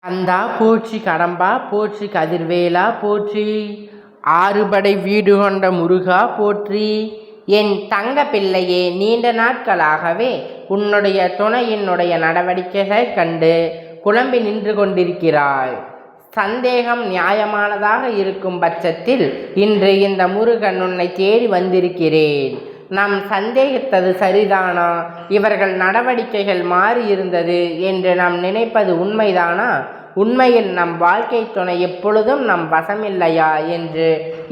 கந்தா போற்றி, கடம்பா போற்றி, கதிர்வேலா போற்றி, ஆறுபடை வீடு கொண்ட முருகா போற்றி. என் தங்க பிள்ளையே, நீண்ட நாட்களாகவே உன்னுடைய துணை என்னுடைய நடவடிக்கைகள் கண்டு குழம்பி நின்று கொண்டிருக்கிறாய். சந்தேகம் நியாயமானதாக இருக்கும் பட்சத்தில் இன்று இந்த முருகன் உன்னை தேடி வந்திருக்கிறேன். நாம் சந்தேகித்தது சரிதானா? இவர்கள் நடவடிக்கைகள் மாறியிருந்தது என்று நாம் நினைப்பது உண்மைதானா? உண்மையில் நம் வாழ்க்கை துணை எப்பொழுதும் நம் வசமில்லையா என்று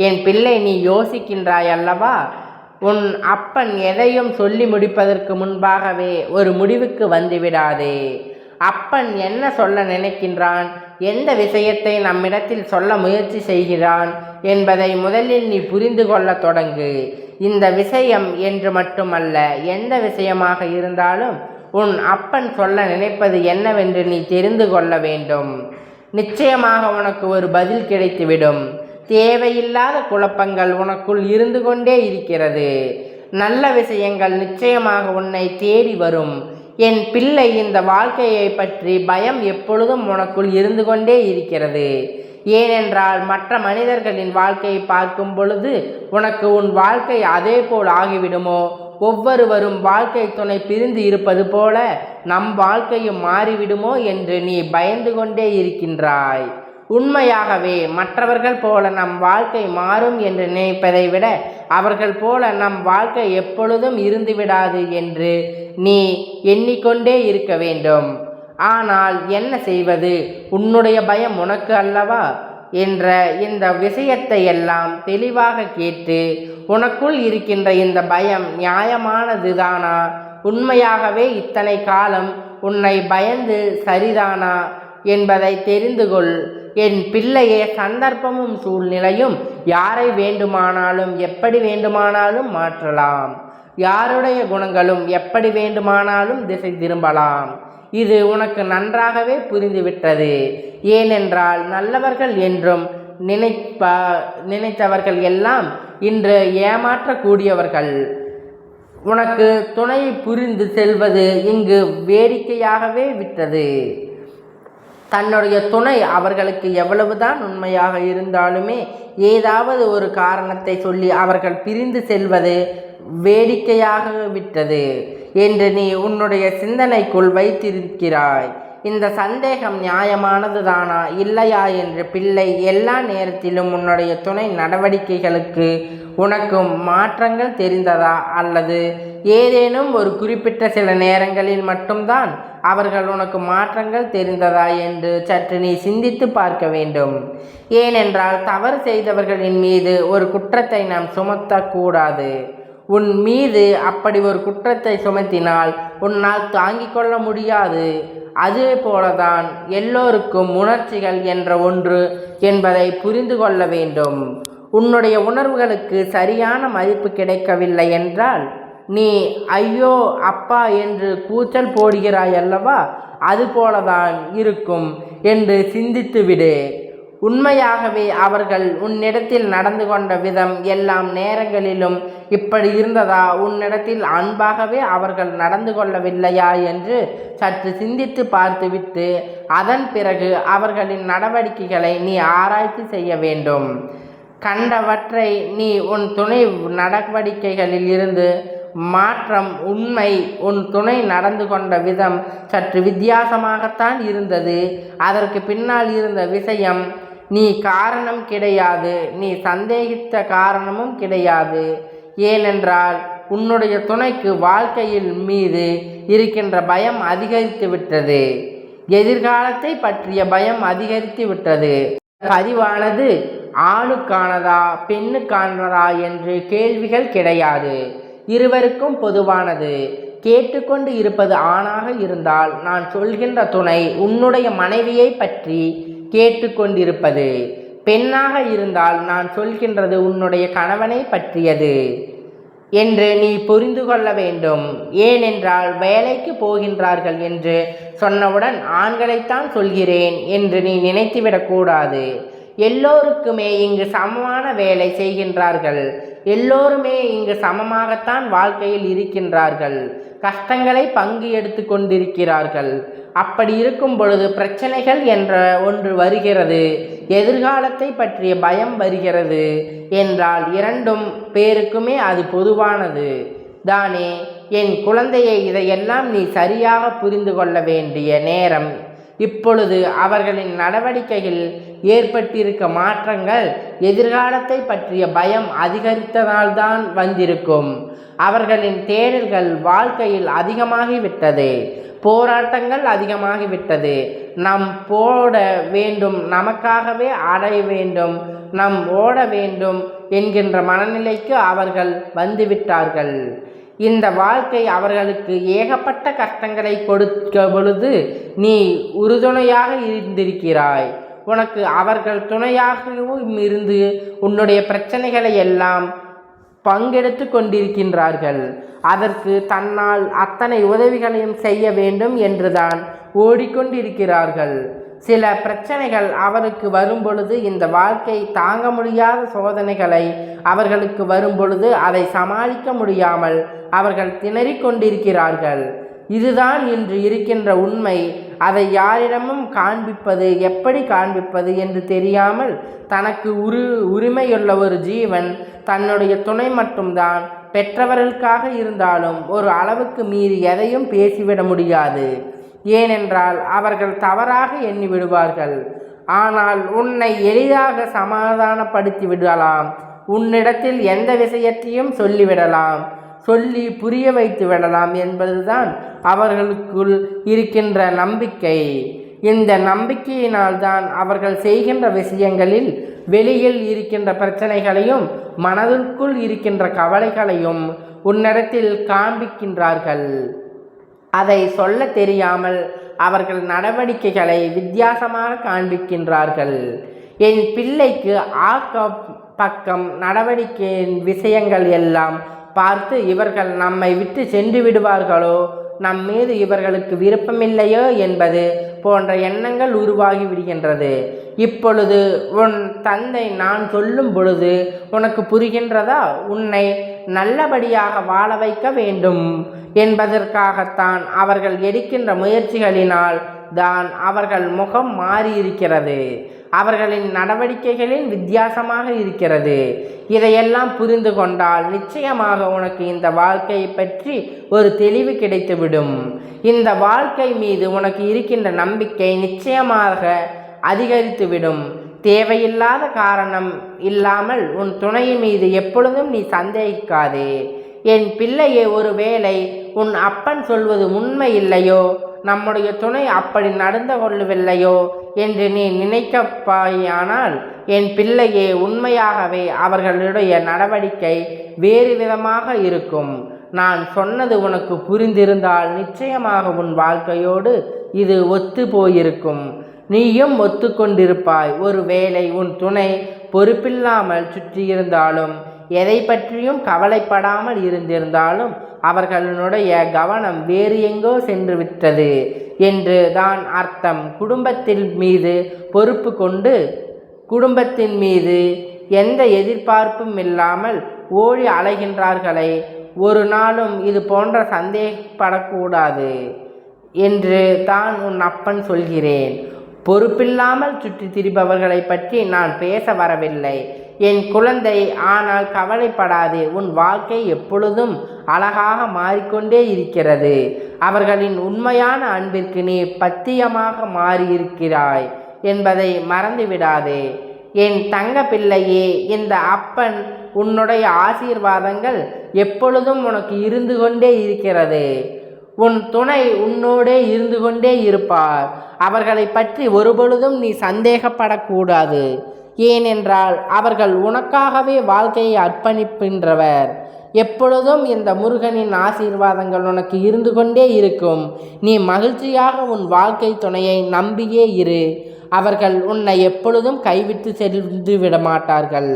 என் பிள்ளை நீ யோசிக்கின்றாய் அல்லவா? உன் அப்பன் எதையும் சொல்லி முடிப்பதற்கு முன்பாகவே ஒரு முடிவுக்கு வந்துவிடாதே. அப்பன் என்ன சொல்ல நினைக்கின்றான், எந்த விஷயத்தை நம்மிடத்தில் சொல்ல முயற்சி செய்கிறான் என்பதை முதலில் நீ புரிந்து கொள்ள தொடங்கு. இந்த விஷயம் என்று மட்டுமல்ல, எந்த விஷயமாக இருந்தாலும் உன் அப்பன் சொல்ல நினைப்பது என்னவென்று நீ தெரிந்து கொள்ள வேண்டும். நிச்சயமாக உனக்கு ஒரு பதில் கிடைத்துவிடும். தேவையில்லாத குழப்பங்கள் உனக்குள் இருந்து கொண்டே இருக்கிறது. நல்ல விஷயங்கள் நிச்சயமாக உன்னை தேடி வரும். என் பிள்ளை, இந்த வாழ்க்கையை பற்றி பயம் எப்பொழுதும் உனக்குள் இருந்து கொண்டே இருக்கிறது. ஏனென்றால் மற்ற மனிதர்களின் வாழ்க்கையை பார்க்கும் பொழுது உனக்கு உன் வாழ்க்கை அதே போல் ஆகிவிடுமோ, ஒவ்வொருவரும் வாழ்க்கை துணை பிரிந்து இருப்பது போல நம் வாழ்க்கையும் மாறிவிடுமோ என்று நீ பயந்து கொண்டே இருக்கின்றாய். உண்மையாகவே மற்றவர்கள் போல நம் வாழ்க்கை மாறும் என்று நினைப்பதை விட அவர்கள் போல நம் வாழ்க்கை எப்பொழுதும் இருந்துவிடாது என்று நீ எண்ணிக்கொண்டே இருக்க வேண்டும். ஆனால் என்ன செய்வது? உன்னுடைய பயம் உனக்கு அல்லவா என்ற இந்த விஷயத்தை எல்லாம் தெளிவாக கேட்டு, உனக்குள் இருக்கின்ற இந்த பயம் நியாயமானதுதானா? உண்மையாகவே இத்தனை காலம் உன்னை பயந்து சரிதானா என்பதை தெரிந்து கொள். என் பிள்ளையே, சந்தர்ப்பமும் சூழ்நிலையும் யாரை வேண்டுமானாலும் எப்படி வேண்டுமானாலும் மாற்றலாம். யாருடைய குணங்களும் எப்படி வேண்டுமானாலும் திசை திரும்பலாம். இது உனக்கு நன்றாகவே புரிந்துவிட்டது. ஏனென்றால் நல்லவர்கள் என்றும் நினைத்தவர்கள் எல்லாம் இன்று ஏமாற்றக்கூடியவர்கள். உனக்கு துணையை புரிந்து செல்வது இங்கு வேடிக்கையாகவே விட்டது. தன்னுடைய துணை அவர்களுக்கு எவ்வளவுதான் உண்மையாக இருந்தாலுமே ஏதாவது ஒரு காரணத்தை சொல்லி அவர்கள் பிரிந்து செல்வது வேடிக்கையாக விட்டது என்று நீ உன்னுடைய சிந்தனைக்குள் வைத்திருக்கிறாய். இந்த சந்தேகம் நியாயமானதுதானா இல்லையா என்று பிள்ளை, எல்லா நேரத்திலும் உன்னுடைய துணை நடவடிக்கைகளுக்கு உனக்கும் மாற்றங்கள் தெரிந்ததா, அல்லது ஏதேனும் ஒரு குறிப்பிட்ட சில நேரங்களில் மட்டும்தான் அவர்கள் உனக்கு மாற்றங்கள் தெரிந்ததா என்று சற்று நீ சிந்தித்து பார்க்க வேண்டும். ஏனென்றால் தவறு செய்தவர்களின் மீது ஒரு குற்றத்தை நாம் சுமத்தக்கூடாது. உன் மீது அப்படி ஒரு குற்றத்தை சுமத்தினால் உன்னால் தாங்கிக் கொள்ள முடியாது. அதே போலதான் எல்லோருக்கும் உணர்ச்சிகள் என்ற ஒன்று என்பதை புரிந்து கொள்ள வேண்டும். உன்னுடைய உணர்வுகளுக்கு சரியான மதிப்பு கிடைக்கவில்லை என்றால் நீ ஐயோ அப்பா என்று கூச்சல் போடுகிறாய் அல்லவா, அதுபோலதான் இருக்கும் என்று சிந்தித்துவிடு. உண்மையாகவே அவர்கள் உன்னிடத்தில் நடந்து கொண்ட விதம் எல்லாம் நேரங்களிலும் இப்படி இருந்ததா? உன்னிடத்தில் அன்பாகவே அவர்கள் நடந்து கொள்ளவில்லையா என்று சற்று சிந்தித்து பார்த்துவிட்டு அதன் பிறகு அவர்களின் நடவடிக்கைகளை நீ ஆராய்ச்சி செய்ய வேண்டும். கண்டவற்றை நீ உன் துணை நடவடிக்கைகளில் இருந்து மாற்றம். உண்மை, உன் துணை நடந்து கொண்ட விதம் சற்று வித்தியாசமாகத்தான் இருந்தது. அதற்கு பின்னால் இருந்த விஷயம் நீ காரணம் கிடையாது, நீ சந்தேகித்த காரணமும் கிடையாது. ஏனென்றால் உன்னுடைய துணைக்கு வாழ்க்கையில் மீது இருக்கின்ற பயம் அதிகரித்து விட்டது. எதிர்காலத்தை பற்றிய பயம் அதிகரித்து விட்டது. பதிவானது ஆணுக்கானதா பெண்ணுக்கானதா என்று கேள்விகள் கிடையாது, இருவருக்கும் பொதுவானது. கேட்டுக்கொண்டு இருப்பது ஆணாக இருந்தால் நான் சொல்கின்ற துணை உன்னுடைய மனைவியை பற்றி கேட்டுக்கொண்டிருப்பது, பெண்ணாக இருந்தால் நான் சொல்கின்றது உன்னுடைய கணவனை பற்றியது என்று நீ புரிந்து கொள்ள வேண்டும். ஏனென்றால் வேலைக்கு போகின்றார்கள் என்று சொன்னவுடன் ஆண்களைத்தான் சொல்கிறேன் என்று நீ நினைத்துவிடக்கூடாது. எல்லோருக்குமே இங்கு சமமான வேலை செய்கின்றார்கள். எல்லோருமே இங்கு சமமாகத்தான் வாழ்க்கையில் இருக்கின்றார்கள். கஷ்டங்களை பங்கு எடுத்து கொண்டிருக்கிறார்கள். அப்படி இருக்கும் பொழுது பிரச்சனைகள் என்ற ஒன்று வருகிறது, எதிர்காலத்தை பற்றிய பயம் வருகிறது என்றால் இரண்டும் பேருக்குமே அது பொதுவானது தானே. என் குழந்தையை, இதையெல்லாம் நீ சரியாக புரிந்து கொள்ள வேண்டிய நேரம் இப்பொழுது. அவர்களின் நடவடிக்கையில் ஏற்பட்டிருக்க மாற்றங்கள் எதிர்காலத்தை பற்றிய பயம் அதிகரித்ததால்தான் வந்திருக்கும். அவர்களின் தேடல்கள் வாழ்க்கையில் அதிகமாகிவிட்டது, போராட்டங்கள் அதிகமாகிவிட்டது. நம் போட வேண்டும், நமக்காகவே அடைய வேண்டும், நம் ஓட வேண்டும் என்கின்ற மனநிலைக்கு அவர்கள் வந்துவிட்டார்கள். இந்த வாழ்க்கை அவர்களுக்கு ஏகப்பட்ட கஷ்டங்களை கொடுக்க பொழுது நீ உறுதுணையாக இருந்திருக்கிறாய். உனக்கு அவர்கள் துணையாகவும் இருந்து உன்னுடைய பிரச்சனைகளை எல்லாம் பங்கெடுத்து கொண்டிருக்கின்றார்கள். அதற்கு தன்னால் அத்தனை உதவிகளையும் செய்ய வேண்டும் என்றுதான் ஓடிக்கொண்டிருக்கிறார்கள். சில பிரச்சனைகள் அவருக்கு வரும்பொழுது, இந்த வாழ்க்கை தாங்க முடியாத சோதனைகளை அவர்களுக்கு வரும்பொழுது அதை சமாளிக்க முடியாமல் அவர்கள் திணறிக் கொண்டிருக்கிறார்கள். இதுதான் இன்று இருக்கின்ற உண்மை. அதை யாரிடமும் காண்பிப்பது, எப்படி காண்பிப்பது என்று தெரியாமல் தனக்கு உரிமையுள்ள ஒரு ஜீவன் தன்னுடைய துணை மட்டும்தான். பெற்றவர்களுக்காக இருந்தாலும் ஒரு அளவுக்கு மீறி எதையும் பேசிவிட முடியாது. ஏனென்றால் அவர்கள் தவறாக எண்ணி விடுவார்கள். ஆனால் உன்னை எளிதாக சமாதானப்படுத்தி விடலாம். உன்னிடத்தில் எந்த விஷயத்தையும் சொல்லிவிடலாம், சொல்லி புரிய வைத்து விடலாம் என்பதுதான் அவர்களுக்குள் இருக்கின்ற நம்பிக்கை. இந்த நம்பிக்கையினால்தான் அவர்கள் செய்கின்ற விஷயங்களில் வெளியில் இருக்கின்ற பிரச்சனைகளையும் மனதிற்குள் இருக்கின்ற கவலைகளையும் உன்னிடத்தில் காண்பிக்கின்றார்கள். அதை சொல்ல தெரியாமல் அவர்கள் நடவடிக்கைகளை வித்தியாசமாக காண்பிக்கின்றார்கள். என் பிள்ளைக்கு பக்கம் நடவடிக்கையின் விஷயங்கள் எல்லாம் பார்த்து இவர்கள் நம்மை விட்டு சென்று விடுவார்களோ, நம் மீது இவர்களுக்கு விருப்பமில்லையோ என்பது போன்ற எண்ணங்கள் உருவாகி விடுகின்றது. இப்பொழுது உன் தந்தை நான் சொல்லும் பொழுது உனக்கு புரிகின்றதா? உன்னை நல்லபடியாக வாழ வைக்க வேண்டும் என்பதற்காகத்தான் அவர்கள் எடுக்கின்ற முயற்சிகளினால் தான் அவர்கள் முகம் மாறியிருக்கிறது. அவர்களின் நடவடிக்கைகளில் வித்தியாசமாக இருக்கிறது. இதையெல்லாம் புரிந்து கொண்டால் நிச்சயமாக உனக்கு இந்த வாழ்க்கையை பற்றி ஒரு தெளிவு கிடைத்துவிடும். இந்த வாழ்க்கை மீது உனக்கு இருக்கின்ற நம்பிக்கை நிச்சயமாக அதிகரித்துவிடும். தேவையில்லாத காரணம் இல்லாமல் உன் துணையின் மீது எப்பொழுதும் நீ சந்தேகிக்காதே. என் பிள்ளையே, ஒருவேளை உன் அப்பன் சொல்வது உண்மை இல்லையோ, நம்முடைய துணை அப்படி நடந்து கொள்ளவில்லையோ என்று நீ நினைக்கப்பாயானால், என் பிள்ளையே, உண்மையாகவே அவர்களுடைய நடவடிக்கை வேறு விதமாக இருக்கும். நான் சொன்னது உனக்கு புரிந்திருந்தால் நிச்சயமாக உன் வாழ்க்கையோடு இது ஒத்து போயிருக்கும். நீயும் ஒத்துக்கொண்டிருப்பாய். ஒருவேளை உன் துணை பொறுப்பில்லாமல் சுற்றியிருந்தாலும், எதை பற்றியும் கவலைப்படாமல் இருந்திருந்தாலும், அவர்களுடைய கவனம் வேறு எங்கோ சென்று விட்டது என்று தான் அர்த்தம். குடும்பத்தின் மீது பொறுப்பு கொண்டு, குடும்பத்தின் மீது எந்த எதிர்பார்ப்பும் இல்லாமல் ஓடி அலைகின்றார்களே, ஒரு நாளும் இது போன்ற சந்தேகப்படக்கூடாது என்று தான் உன் அப்பன் சொல்கிறேன். பொறுப்பில்லாமல் சுற்றி திரிபவர்களை பற்றி நான் பேச வரவில்லை என் குழந்தை. ஆனால் கவலைப்படாதே, உன் வாழ்க்கை எப்பொழுதும் அழகாக மாறிக்கொண்டே இருக்கிறது. அவர்களின் உண்மையான அன்பிற்கு நீ பத்தியமாக மாறியிருக்கிறாய் என்பதை மறந்துவிடாதே. என் தங்க பிள்ளையே, இந்த அப்பன் உன்னுடைய ஆசீர்வாதங்கள் எப்பொழுதும் உனக்கு இருந்து கொண்டே இருக்கிறது. உன் துணை உன்னோடே இருந்து கொண்டே இருப்பார். அவர்களை பற்றி ஒருபொழுதும் நீ சந்தேகப்படக்கூடாது. ஏனென்றால் அவர்கள் உனக்காகவே வாழ்க்கையை அர்ப்பணிக்கின்றவர். எப்பொழுதும் இந்த முருகனின் ஆசீர்வாதங்கள் உனக்கு இருந்து கொண்டே இருக்கும். நீ மகிழ்ச்சியாக உன் வாழ்க்கை துணையை நம்பியே இரு. அவர்கள் உன்னை எப்பொழுதும் கைவிட்டு சென்று விட மாட்டார்கள்.